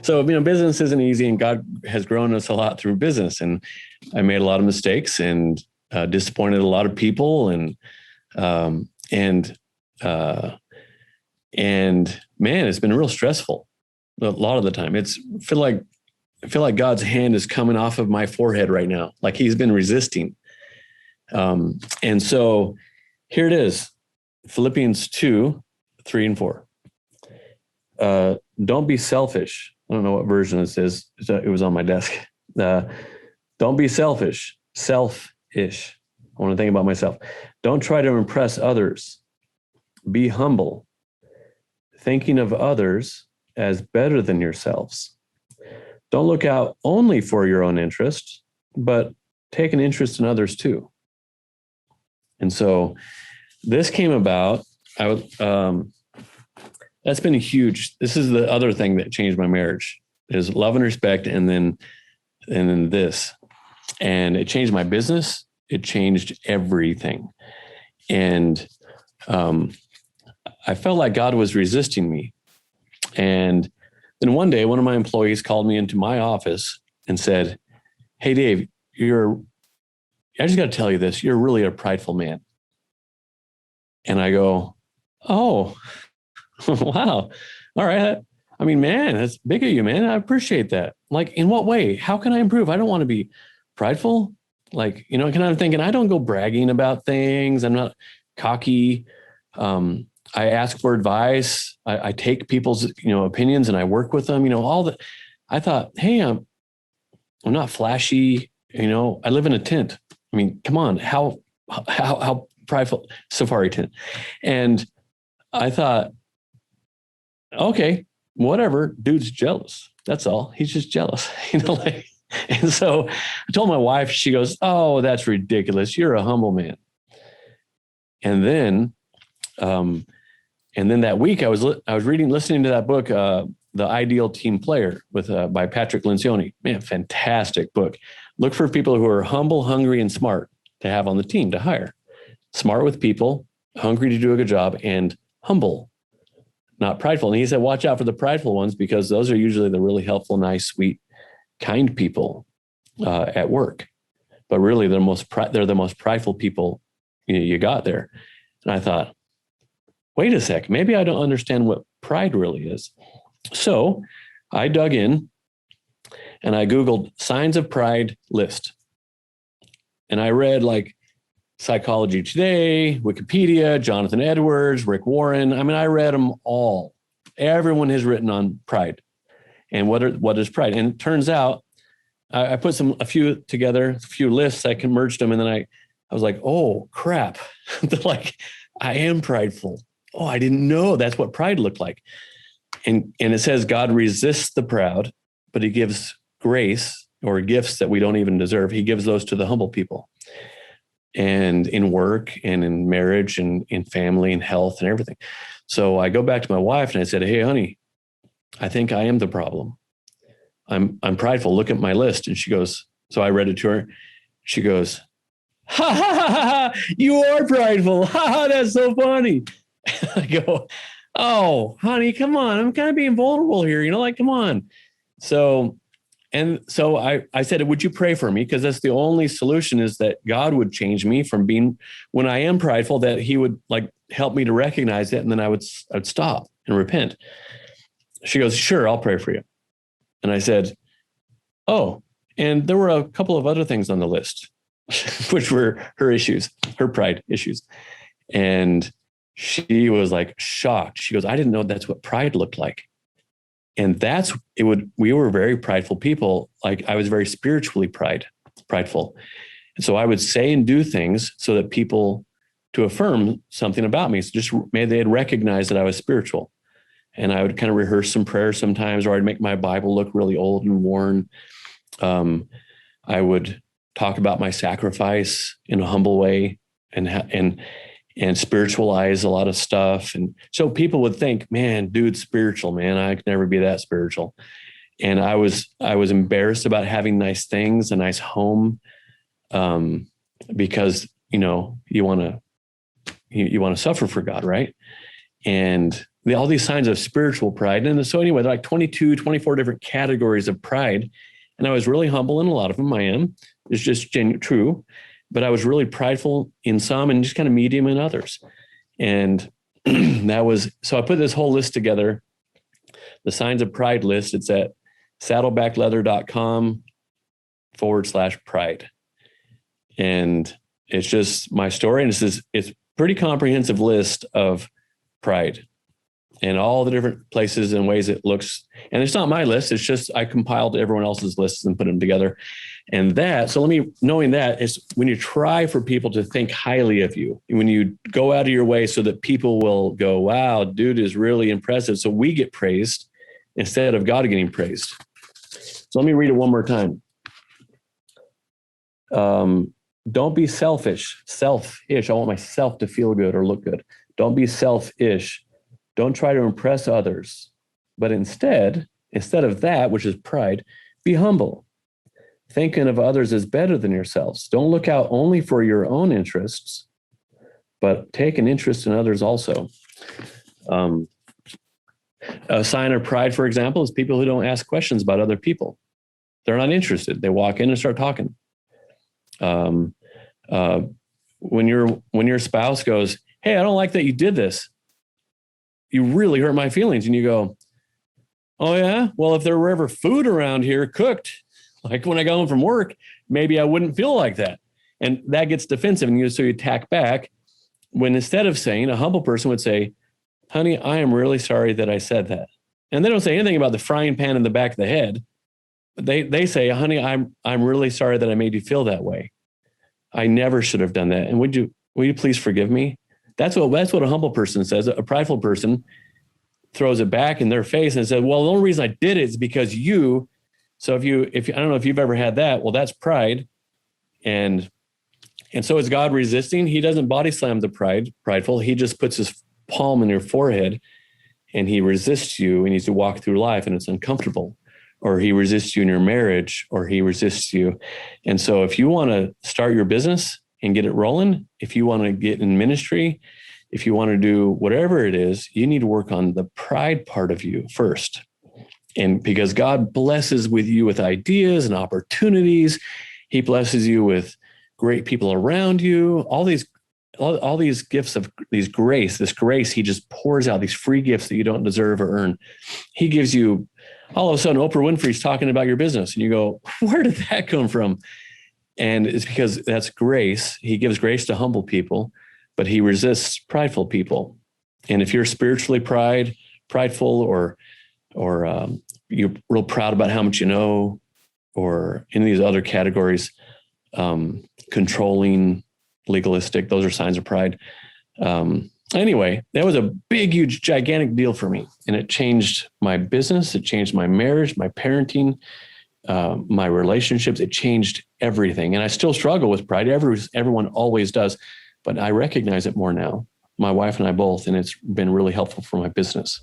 So, business isn't easy, and God has grown us a lot through business. And I made a lot of mistakes and disappointed a lot of people, and man, it's been real stressful a lot of the time. I feel like God's hand is coming off of my forehead right now, like he's been resisting. And so here it is, Philippians 2:3-4. Don't be selfish. I don't know what version this is. It was on my desk. Don't be selfish. Selfish. I want to think about myself. Don't try to impress others. Be humble, thinking of others as better than yourselves. Don't look out only for your own interest, but take an interest in others too. And so this came about. That's been huge. This is the other thing that changed my marriage, is love and respect, and then this. And it changed my business. It changed everything. And I felt like God was resisting me. And then one day, one of my employees called me into my office and said, "Hey, Dave, I just got to tell you this. You're really a prideful man." And I go, "Oh, wow. All right. I mean, man, that's big of you, man. I appreciate that. Like, in what way? How can I improve? I don't want to be prideful. Like, I'm thinking, I don't go bragging about things. I'm not cocky. I ask for advice. I take people's, opinions, and I work with them, all that. I thought, hey, I'm not flashy. I live in a tent. I mean, come on, how prideful, safari tent. And I thought, okay, whatever, dude's jealous. That's all. He's just jealous, and so I told my wife, she goes, "Oh, that's ridiculous. You're a humble man." And then that week I was listening to that book, The Ideal Team Player by Patrick Lencioni. Man, fantastic book. Look for people who are humble, hungry, and smart to have on the team, to hire. Smart with people, hungry to do a good job, and humble, not prideful. And he said, watch out for the prideful ones, because those are usually the really helpful, nice, sweet, kind people at work. But really, they're the most prideful people you got there. And I thought, wait a sec, maybe I don't understand what pride really is. So I dug in and I Googled signs of pride list. And I read like Psychology Today, Wikipedia, Jonathan Edwards, Rick Warren. I mean, I read them all. Everyone has written on pride and what is pride. And it turns out I put a few together, a few lists. I merged them. And then I was like, oh crap. Like, I am prideful. Oh, I didn't know that's what pride looked like. And it says God resists the proud, but he gives grace or gifts that we don't even deserve. He gives those to the humble people. And in work and in marriage and in family and health and everything. So I go back to my wife and I said, hey, honey, I think I am the problem. I'm prideful. Look at my list. And she goes, so I read it to her. She goes, ha, ha, ha, ha, ha, you are prideful. Ha, ha, that's so funny. I go, oh, honey, come on. I'm kind of being vulnerable here. Come on. So I said, would you pray for me? Because that's the only solution, is that God would change me from being, when I am prideful, that he would help me to recognize it. And then I would stop and repent. She goes, sure, I'll pray for you. And I said, oh, and there were a couple of other things on the list, which were her issues, her pride issues. And she was shocked. She goes, I didn't know that's what pride looked like. And we were very prideful people. I was very spiritually prideful. And so I would say and do things so that people, to affirm something about me. So just they'd recognize that I was spiritual. And I would kind of rehearse some prayers sometimes, or I'd make my Bible look really old and worn. I would talk about my sacrifice in a humble way and spiritualize a lot of stuff. And so people would think, man, dude's spiritual, man. I could never be that spiritual. And I was embarrassed about having nice things, a nice home, because, you want to suffer for God. Right. And all these signs of spiritual pride. And so anyway, they're like 22, 24 different categories of pride. And I was really humble in a lot of them. I am. It's just true. But I was really prideful in some and just kind of medium in others. And so I put this whole list together, the signs of pride list. It's at saddlebackleather.com/pride. And it's just my story. And it's pretty comprehensive list of pride and all the different places and ways it looks. And it's not my list. It's just, I compiled everyone else's lists and put them together. And knowing that is when you try for people to think highly of you, when you go out of your way so that people will go, wow, dude is really impressive. So we get praised instead of God getting praised. So let me read it one more time. Don't be selfish. Selfish. I want myself to feel good or look good. Don't be selfish. Don't try to impress others. But instead of that, which is pride, be humble. Thinking of others as better than yourselves. Don't look out only for your own interests, but take an interest in others also. A sign of pride, for example, is people who don't ask questions about other people. They're not interested. They walk in and start talking. When your spouse goes, hey, I don't like that you did this. You really hurt my feelings. And you go, oh yeah? Well, if there were ever food around here cooked, like when I go home from work, maybe I wouldn't feel like that. And that gets defensive. And so you attack back when instead of saying, a humble person would say, honey, I am really sorry that I said that. And they don't say anything about the frying pan in the back of the head. They say, honey, I'm really sorry that I made you feel that way. I never should have done that. And will you please forgive me? That's what a humble person says. A prideful person throws it back in their face and says, well, the only reason I did it is because you. So if I don't know if you've ever had that, well, that's pride. And so is God resisting? He doesn't body slam the prideful. He just puts his palm in your forehead and he resists you and he's to walk through life and it's uncomfortable, or he resists you in your marriage, or he resists you. And so if you want to start your business and get it rolling, if you want to get in ministry, if you want to do whatever it is, you need to work on the pride part of you first. And because God blesses you with ideas and opportunities, he blesses you with great people around you, all these gifts of this grace, he just pours out these free gifts that you don't deserve or earn. He gives you, all of a sudden, Oprah Winfrey's talking about your business and you go, where did that come from? And it's because that's grace. He gives grace to humble people, but he resists prideful people. And if you're spiritually prideful, or you're real proud about how much you know, or any of these other categories, controlling, legalistic, those are signs of pride. Anyway, that was a big, huge, gigantic deal for me. And it changed my business. It changed my marriage, my parenting, my relationships. It changed everything. And I still struggle with pride. Everyone always does, but I recognize it more now. My wife and I both, and it's been really helpful for my business.